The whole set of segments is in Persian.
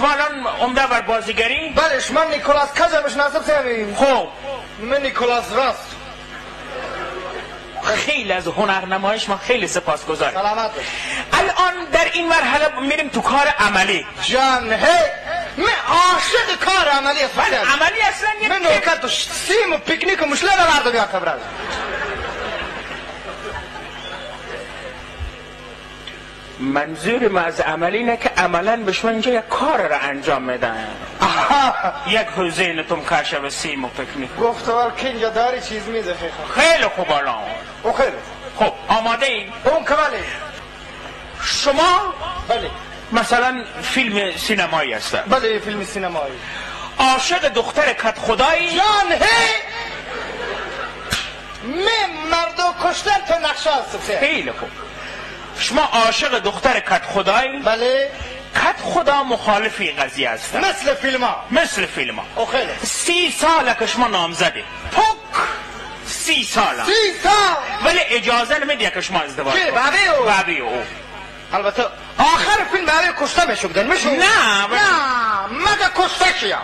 شما الان عمده بر بازیگری؟ بله شما نیکولاس کجا میشناسم سیمی؟ خب من نیکولاس راست. خیلی از هنرنمایش ما خیلی سپاسگزاریم. سلامت باش. الان در این مرحله میریم تو کار عملی. جان هی من عاشق کار عملی هستم. عملی اصلا من نوکت سیم و پیکنیک و مشله نورده بیار خبره. منظور ما از عملی اینه که عملا به شما اینجا یک کار را انجام میدن. یک حوزه نتون کشه و سیم و پیکنیک. گفتوار که اینجا داری چیز میده خیلی خوب الان. او خیلی خب آماده این؟ اون کمالی. شما بله مثلا فیلم سینمایی هست. بله فیلم سینمایی. عاشق دختر کت خدایی؟ جان هی من مردو کشتن تو نقشه هستم. خیلی خوب. شما عاشق دختر کت خدایی؟ بله. کت خدا مخالفی قضیه است. مثل فیلم ها. مثل فیلم ها. او خیلی 30 ساله که شما نامزده. پک 30 ساله. 30 سال. ولی اجازه نمیدید که شما ازدواج کنید. بابی او. البته آخر فیلم بابی کشته میشودن میشود. نه مگه کشته کیم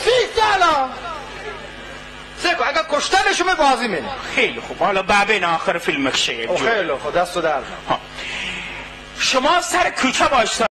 30 ساله. سیکو اگر کشته نشومه بازی مینه. خیلی خوب. حالا بابین آخر فیلم شه. خیلی خوب دست و در. شما سر کوچه باشتا